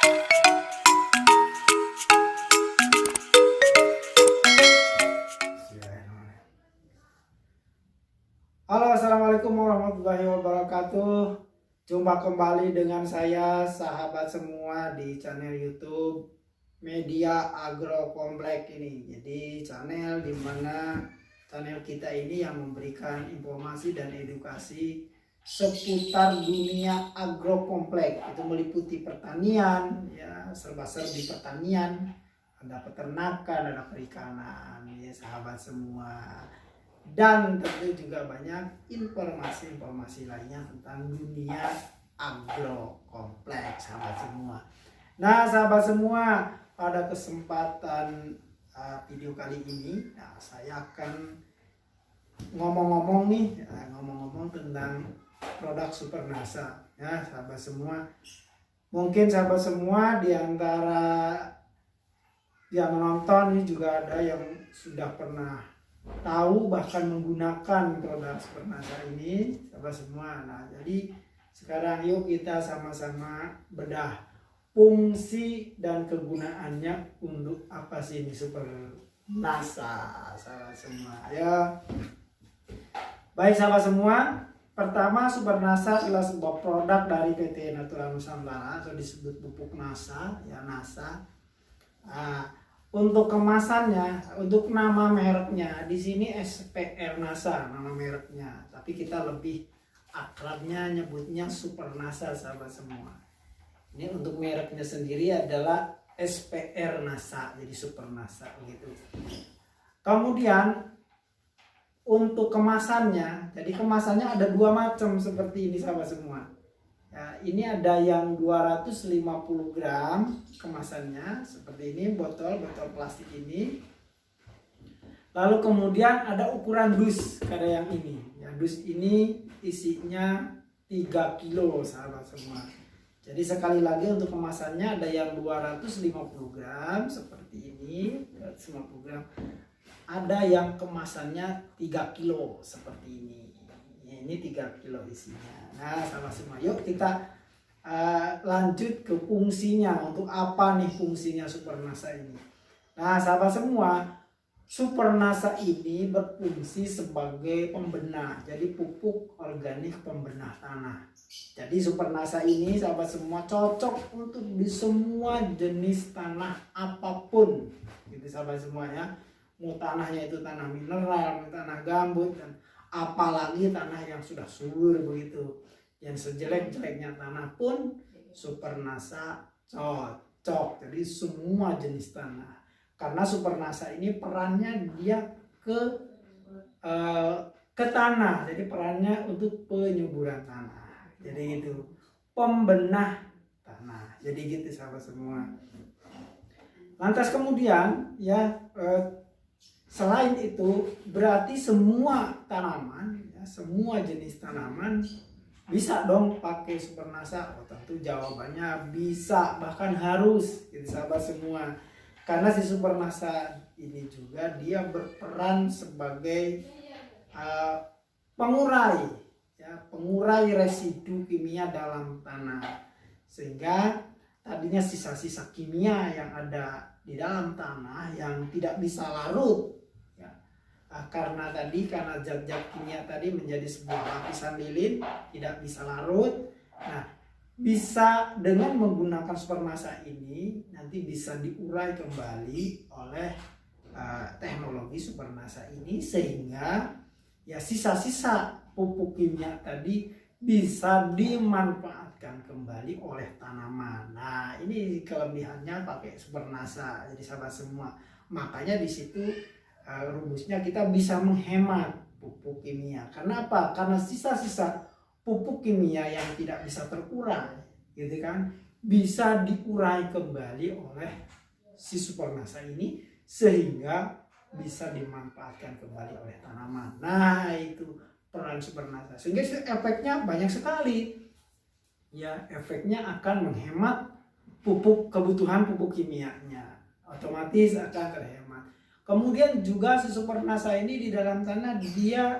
Halo, assalamualaikum warahmatullahi wabarakatuh. Jumpa kembali dengan saya, sahabat semua, di channel YouTube Media Agro Komplek ini. Jadi channel dimana channel kita ini yang memberikan informasi dan edukasi seputar dunia agro komplek. Itu meliputi pertanian, ya serba-serbi pertanian, ada peternakan, ada perikanan, ya sahabat semua. Dan tentu juga banyak informasi-informasi lainnya tentang dunia agro kompleks, sahabat semua. Nah, sahabat semua, pada kesempatan video kali ini, saya akan ngomong-ngomong tentang produk Supernasa. Ya, sahabat semua, mungkin sahabat semua di antara yang menonton ini juga ada yang sudah pernah tahu bahkan menggunakan produk Supernasa ini, sahabat semua. Nah, jadi sekarang yuk kita sama-sama bedah fungsi dan kegunaannya untuk apa sih ini Supernasa, sahabat semua ya. Baik sahabat semua, pertama Supernasa adalah sebuah produk dari PT Natura Nusantara atau disebut pupuk NASA, ya NASA. Untuk kemasannya, untuk nama mereknya di sini SPR NASA nama mereknya, tapi kita lebih akrabnya nyebutnya Supernasa, sahabat semua. Ini untuk mereknya sendiri adalah SPR NASA, jadi Supernasa gitu. Kemudian untuk kemasannya, jadi kemasannya ada dua macam seperti ini, sahabat semua. Ya, ini ada yang 250 gram kemasannya seperti ini, botol plastik ini. Lalu kemudian ada ukuran dus, kayak yang ini. Ya, dus ini isinya 3 kilo, sahabat semua. Jadi sekali lagi untuk kemasannya ada yang 250 gram seperti ini, 250 gram. Ada yang kemasannya 3 kilo seperti ini. Ini 3 kilo isinya. Nah, sama semua, yuk kita lanjut ke fungsinya. Untuk apa nih fungsinya Supernasa ini? Nah, sahabat semua, Supernasa ini berfungsi sebagai pembenah, jadi pupuk organik pembenah tanah. Jadi Supernasa ini, sahabat semua, cocok untuk di semua jenis tanah apapun, gitu sahabat semua ya. Mau tanahnya itu tanah mineral, tanah gambut, dan apalagi tanah yang sudah subur begitu, yang sejelek-jeleknya tanah pun Supernasa cocok. Jadi semua jenis tanah, karena Supernasa ini perannya dia ke tanah, jadi perannya untuk penyuburan tanah, jadi itu pembenah tanah, jadi gitu sahabat semua. Lantas kemudian ya, selain itu berarti semua tanaman, ya, semua jenis tanaman bisa dong pakai Supernasa? Oh, tentu jawabannya bisa, bahkan harus, gitu sahabat semua. Karena si Supernasa ini juga dia berperan sebagai pengurai, ya, pengurai residu kimia dalam tanah, sehingga tadinya sisa-sisa kimia yang ada di dalam tanah yang tidak bisa larut, karena zat-zat kimia tadi menjadi sebuah lapisan lilin, tidak bisa larut. Nah, bisa dengan menggunakan Supernasa ini nanti bisa diurai kembali oleh teknologi Supernasa ini, sehingga ya sisa-sisa pupuk kimia tadi bisa dimanfaatkan kembali oleh tanaman. Nah, ini kelebihannya pakai Supernasa, jadi sahabat semua. Makanya di situ rumusnya kita bisa menghemat pupuk kimia. Karena apa? Karena sisa-sisa pupuk kimia yang tidak bisa terurai, gitu kan, bisa diurai kembali oleh si Supernasa ini, sehingga bisa dimanfaatkan kembali oleh tanaman. Nah, itu peran Supernasa. Sehingga efeknya banyak sekali. Ya, efeknya akan menghemat kebutuhan pupuk kimianya. Otomatis akan terhemat. Kemudian juga si Supernasa ini di dalam tanah dia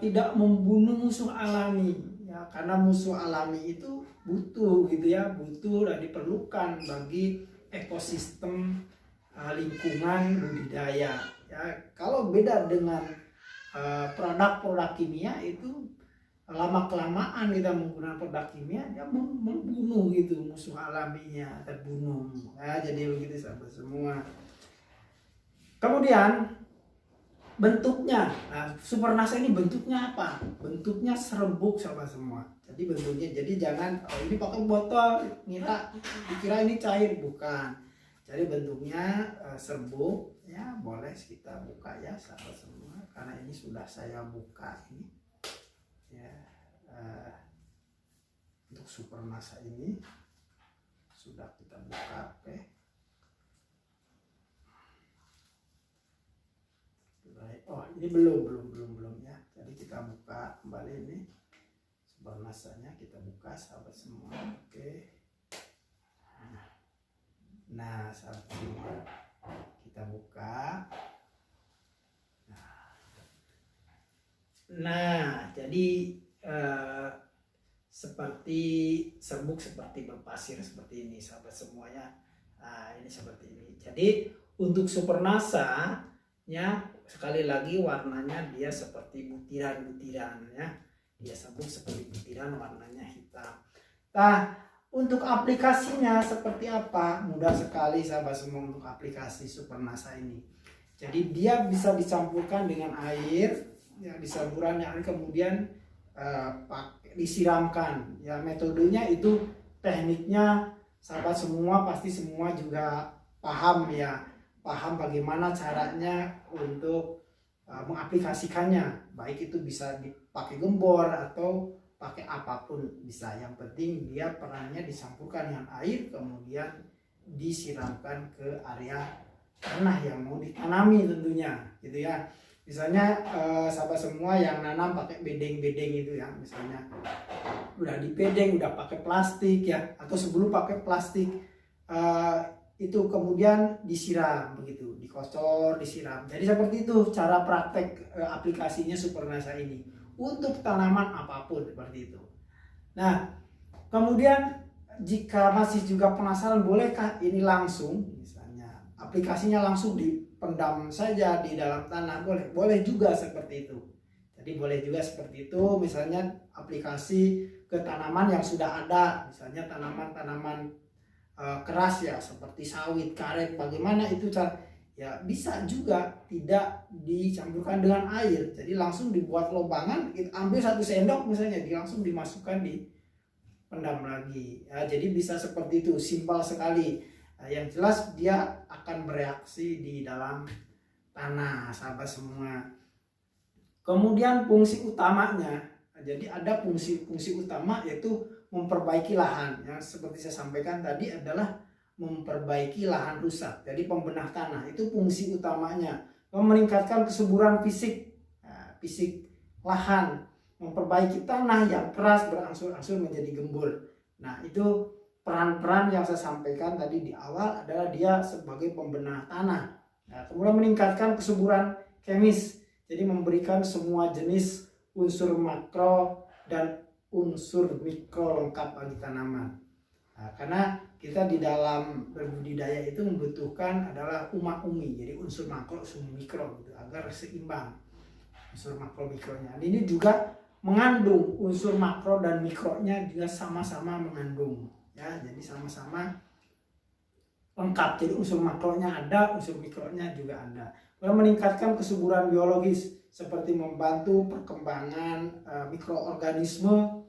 tidak membunuh musuh alami, ya, ya, karena musuh alami itu butuh gitu ya, butuh dan diperlukan bagi ekosistem lingkungan budidaya ya. Kalau beda dengan produk-produk kimia itu lama kelamaan kita menggunakan produk kimia dia membunuh gitu musuh alaminya, terbunuh ya. Jadi begitu sahabat semua. Kemudian bentuknya, nah, Supernasa ini bentuknya apa? Bentuknya serbuk sahabat semua. Jadi bentuknya, jadi jangan ini pakai botol dikira ini cair, bukan. Jadi bentuknya serbuk ya. Boleh kita buka ya sahabat semua, karena ini sudah saya buka ini ya. Untuk Supernasa ini sudah kita buka. Oke. Oh, ini belum ya. Jadi kita buka kembali ini Supernasanya, kita buka sahabat semua. Oke. Nah, sahabat semua, kita buka. Nah, jadi seperti serbuk, seperti berpasir seperti ini sahabat semuanya. Nah, ini seperti ini. Jadi untuk Supernasa ya, sekali lagi warnanya dia seperti butiran-butiran ya. Dia serbuk seperti butiran, warnanya hitam. Nah, untuk aplikasinya seperti apa? Mudah sekali sahabat semua untuk aplikasi Supernasa ini. Jadi dia bisa dicampurkan dengan air ya, disaburan air kemudian disiramkan ya. Metodenya itu, tekniknya sahabat semua pasti semua juga paham ya. Paham bagaimana caranya untuk mengaplikasikannya, baik itu bisa dipakai gembor atau pakai apapun bisa. Yang penting dia perannya dicampurkan dengan air kemudian disiramkan ke area tanah yang mau ditanami tentunya gitu ya. Misalnya sahabat semua yang nanam pakai bedeng-bedeng itu ya, misalnya udah dibedeng, udah pakai plastik ya, atau sebelum pakai plastik itu kemudian disiram begitu, dikocor, disiram. Jadi seperti itu cara praktek aplikasinya Supernasa ini untuk tanaman apapun seperti itu. Nah, kemudian jika masih juga penasaran, bolehkah ini langsung, misalnya aplikasinya langsung dipendam saja di dalam tanah? Boleh juga seperti itu. Jadi boleh juga seperti itu, misalnya aplikasi ke tanaman yang sudah ada, misalnya tanaman-tanaman keras ya seperti sawit, karet, bagaimana itu cara ya, bisa juga tidak dicampurkan dengan air, jadi langsung dibuat lobangan, ambil 1 sendok misalnya, langsung dimasukkan di pendam lagi ya. Jadi bisa seperti itu, simpel sekali. Nah, yang jelas dia akan bereaksi di dalam tanah sahabat semua. Kemudian fungsi utamanya, jadi ada fungsi utama yaitu memperbaiki lahan. Yang seperti saya sampaikan tadi adalah memperbaiki lahan rusak. Jadi pembenah tanah itu fungsi utamanya. Meningkatkan kesuburan fisik, fisik lahan, memperbaiki tanah yang keras berangsur-angsur menjadi gembur. Nah, itu peran-peran yang saya sampaikan tadi di awal adalah dia sebagai pembenah tanah. Nah, kemudian meningkatkan kesuburan kemis. Jadi memberikan semua jenis unsur makro dan unsur mikro lengkap bagi tanaman. Nah, karena kita di dalam berbudidaya itu membutuhkan adalah umi, jadi unsur makro, unsur mikro gitu, agar seimbang unsur makro mikronya. Dan ini juga mengandung unsur makro dan mikronya juga sama-sama mengandung ya, jadi sama-sama lengkap. Jadi unsur makronya ada, unsur mikronya juga ada. Kemudian meningkatkan kesuburan biologis seperti membantu perkembangan mikroorganisme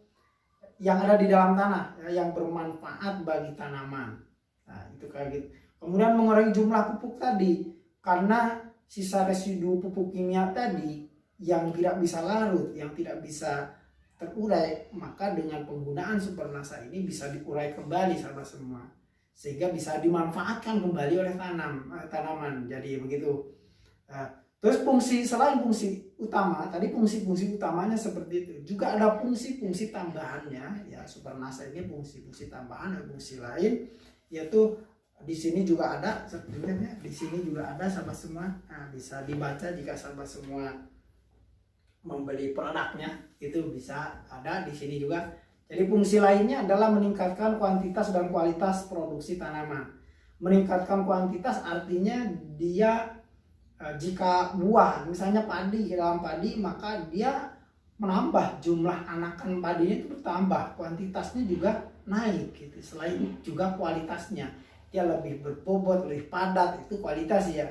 yang ada di dalam tanah ya, yang bermanfaat bagi tanaman. Nah, itu kayak gitu. Kemudian mengurangi jumlah pupuk tadi, karena sisa residu pupuk kimia tadi yang tidak bisa larut, yang tidak bisa terurai, maka dengan penggunaan Supernasa ini bisa diurai kembali sahabat semua, sehingga bisa dimanfaatkan kembali oleh tanaman. Jadi begitu. Terus selain fungsi utama tadi, fungsi utamanya seperti itu, juga ada fungsi tambahannya ya. Supernasa ini fungsi tambahan dan fungsi lain, yaitu di sini juga ada sebenarnya, di sini juga ada sahabat semua. Nah, bisa dibaca jika sahabat semua membeli produknya itu bisa ada di sini juga. Jadi fungsi lainnya adalah meningkatkan kuantitas dan kualitas produksi tanaman. Meningkatkan kuantitas artinya dia jika buah misalnya padi, dalam padi, maka dia menambah jumlah anakan padinya itu bertambah, kuantitasnya juga naik gitu. Selain juga kualitasnya, dia lebih berbobot, lebih padat, itu kualitas ya.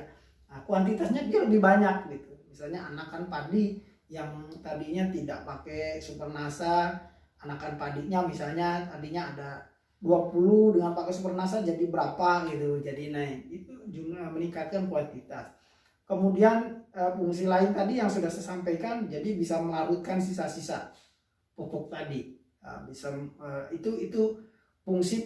Nah, kuantitasnya dia lebih banyak gitu. Misalnya anakan padi yang tadinya tidak pakai Supernasa, anakan padinya misalnya tadinya ada 20, dengan pakai Supernasa jadi berapa gitu, jadi naik. Itu jumlah, meningkatkan kuantitas. Kemudian fungsi lain tadi yang sudah saya sampaikan, jadi bisa melarutkan sisa-sisa pupuk tadi. Bisa itu fungsi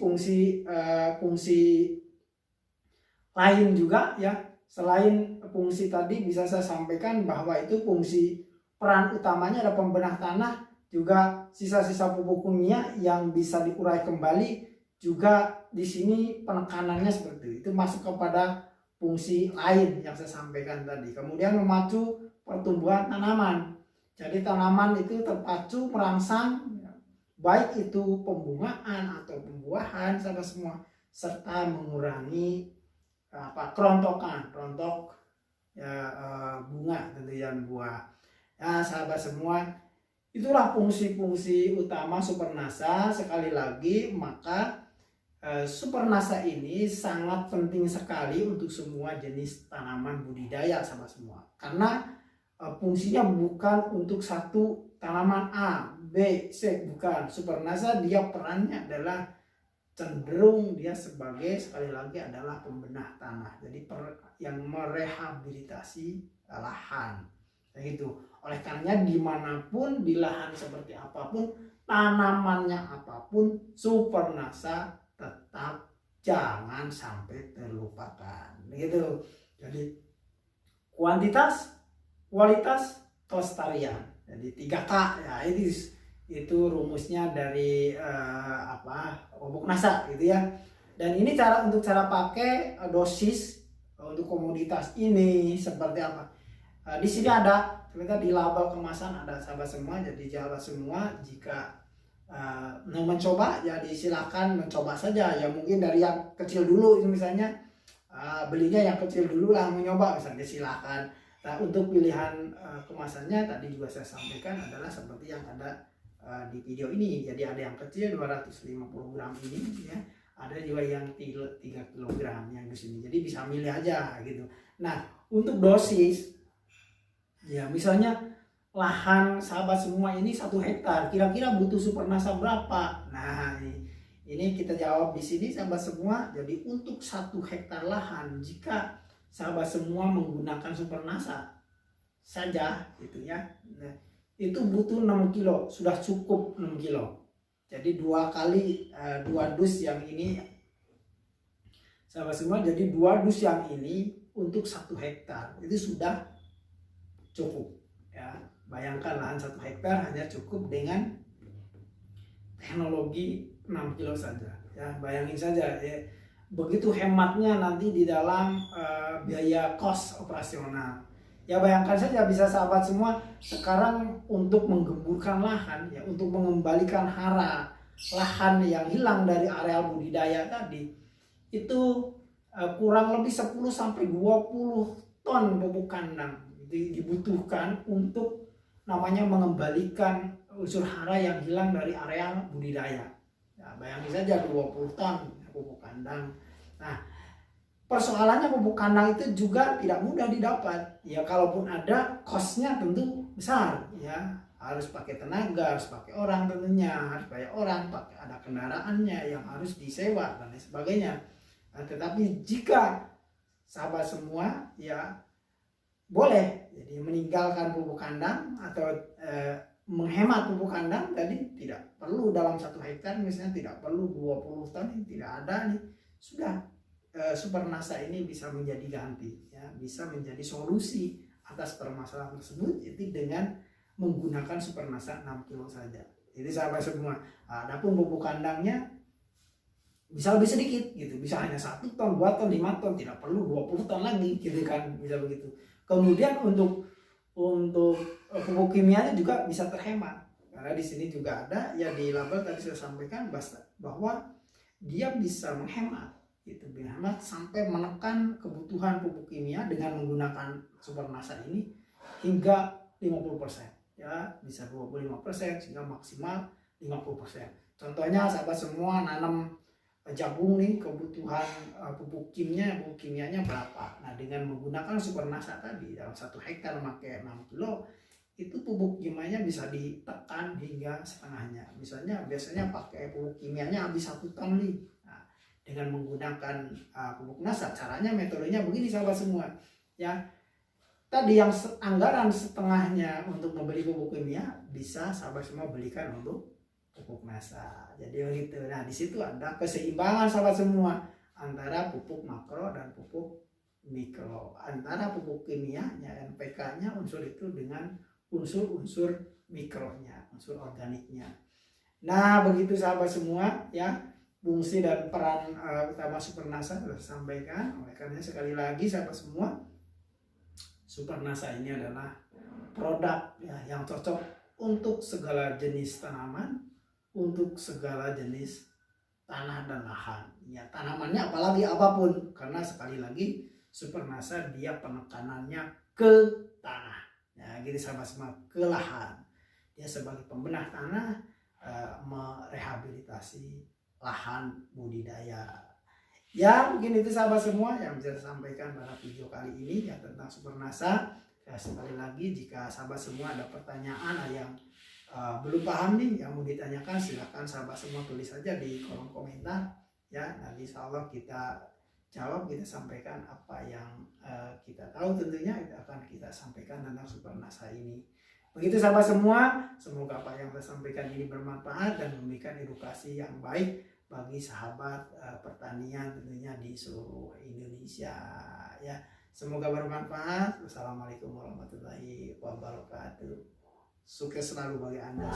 lain juga ya. Selain fungsi tadi bisa saya sampaikan bahwa itu fungsi peran utamanya ada pembenah tanah, juga sisa-sisa pupuk kimia yang bisa diurai kembali, juga di sini penekanannya seperti itu masuk kepada fungsi lain yang saya sampaikan tadi. Kemudian memacu pertumbuhan tanaman. Jadi tanaman itu terpacu merangsang baik itu pembungaan atau pembuahan sama semua, serta mengurangi rontok ya, bunga tentunya buah. Ya sahabat semua, itulah fungsi-fungsi utama Supernasa. Sekali lagi, maka Supernasa ini sangat penting sekali untuk semua jenis tanaman budidaya sama semua. Karena fungsinya bukan untuk satu tanaman A, B, C, bukan. Supernasa dia perannya adalah cenderung dia sebagai, sekali lagi, adalah pembenah tanah. Jadi yang merehabilitasi lahan. Gitu. Oleh karenanya dimanapun, di lahan seperti apapun, tanamannya apapun, Supernasa tetap jangan sampai terlupakan gitu. Jadi kuantitas, kualitas, kelestarian. Jadi 3K ya, itu rumusnya dari pupuk Nasa gitu ya. Dan ini cara pakai, dosis untuk komoditas ini seperti apa. Di sini ada, ternyata di label kemasan ada sahabat semua. Jadi sahabat semua jika mau mencoba ya silakan mencoba saja ya, mungkin dari yang kecil dulu misalnya, belinya yang kecil dulu lah, mencoba misalnya, silakan. Nah, untuk pilihan kemasannya tadi juga saya sampaikan adalah seperti yang ada di video ini. Jadi ada yang kecil 250 gram ini ya, ada juga yang 3 kg yang di sini. Jadi bisa milih aja gitu. Nah, untuk dosis ya, misalnya lahan sahabat semua ini 1 hektar, kira-kira butuh Supernasa berapa? Nah, ini kita jawab di sini sahabat semua. Jadi untuk 1 hektar lahan, jika sahabat semua menggunakan Supernasa saja gitu ya, nah, itu butuh 6 kilo, sudah cukup 6 kilo. Jadi 2 kali 2 dus yang ini sahabat semua, jadi 2 dus yang ini untuk 1 hektar itu sudah cukup ya. Bayangkan lahan 1 hektar hanya cukup dengan teknologi 6 kilo saja ya. Bayangin saja ya, begitu hematnya nanti di dalam biaya kos operasional ya. Bayangkan saja, bisa sahabat semua sekarang untuk menggemburkan lahan ya, untuk mengembalikan hara lahan yang hilang dari areal budidaya tadi, itu kurang lebih 10-20 ton pupuk kandang dibutuhkan untuk namanya mengembalikan unsur hara yang hilang dari area budidaya. Ya, bayangin saja 20 ton pupuk kandang. Nah, persoalannya pupuk kandang itu juga tidak mudah didapat. Ya, kalaupun ada, kosnya tentu besar. Ya, harus pakai tenaga, harus pakai orang tentunya, harus bayar orang, ada kendaraannya yang harus disewa dan lain sebagainya. Nah, tetapi jika sahabat semua ya boleh jadi meninggalkan pupuk kandang atau menghemat pupuk kandang tadi, tidak perlu dalam 1 hektar misalnya, tidak perlu 20 ton, tidak ada nih, sudah Supernasa ini bisa menjadi ganti ya, bisa menjadi solusi atas permasalahan tersebut, itu dengan menggunakan Supernasa 6 kilo saja. Jadi sahabat semua, adapun pupuk kandangnya bisa lebih sedikit gitu, bisa hanya 1 ton, 2 ton, 5 ton, tidak perlu 20 ton lagi gitu kan, bisa begitu. Kemudian untuk untuk pupuk kimianya juga bisa terhemat. Karena di sini juga ada ya, di label tadi saya sampaikan bahwa dia bisa menghemat gitu, menghemat sampai menekan kebutuhan pupuk kimia dengan menggunakan Supernasa ini hingga 50%, ya bisa 25% sehingga maksimal 50%. Contohnya sahabat semua nanam jagung nih, kebutuhan pupuk kimianya berapa. Nah dengan menggunakan Supernasa tadi dalam 1 hektar memakai 6 kilo, itu pupuk kimianya bisa ditekan hingga setengahnya. Misalnya biasanya pakai pupuk kimianya habis 1 ton nih. Nah, dengan menggunakan pupuk Nasa, caranya metodenya begini sahabat semua. Ya, tadi yang anggaran setengahnya untuk membeli pupuk kimia bisa sahabat semua belikan untuk pupuk Nasa. Jadi begitu. Nah, di situ ada keseimbangan sahabat semua antara pupuk makro dan pupuk mikro, antara pupuk kimianya NPK-nya unsur itu dengan unsur-unsur mikronya, unsur organiknya. Nah, begitu sahabat semua ya, fungsi dan peran utama Supernasa sudah disampaikan. Oleh karena sekali lagi sahabat semua, Supernasa ini adalah produk ya yang cocok untuk segala jenis tanaman, untuk segala jenis tanah dan lahan. Ya, tanamannya apalagi apapun, karena sekali lagi Supernasa dia penekanannya ke tanah. Ya, gitu sahabat semua, ke lahan. Dia sebagai pembenah tanah, merehabilitasi lahan budidaya. Ya, mungkin itu sahabat semua yang bisa saya sampaikan pada video kali ini ya tentang Supernasa. Ya, sekali lagi jika sahabat semua ada pertanyaan, ada yang belum paham nih yang mau ditanyakan, silahkan sahabat semua tulis saja di kolom komentar ya. Nanti insya Allah kita jawab, kita sampaikan apa yang kita tahu, tentunya itu akan kita sampaikan tentang Supernasa ini. Begitu sahabat semua, semoga apa yang saya sampaikan ini bermanfaat dan memberikan edukasi yang baik bagi sahabat pertanian tentunya di seluruh Indonesia ya. Semoga bermanfaat. Wassalamualaikum warahmatullahi wabarakatuh. Sukses selalu bagi Anda.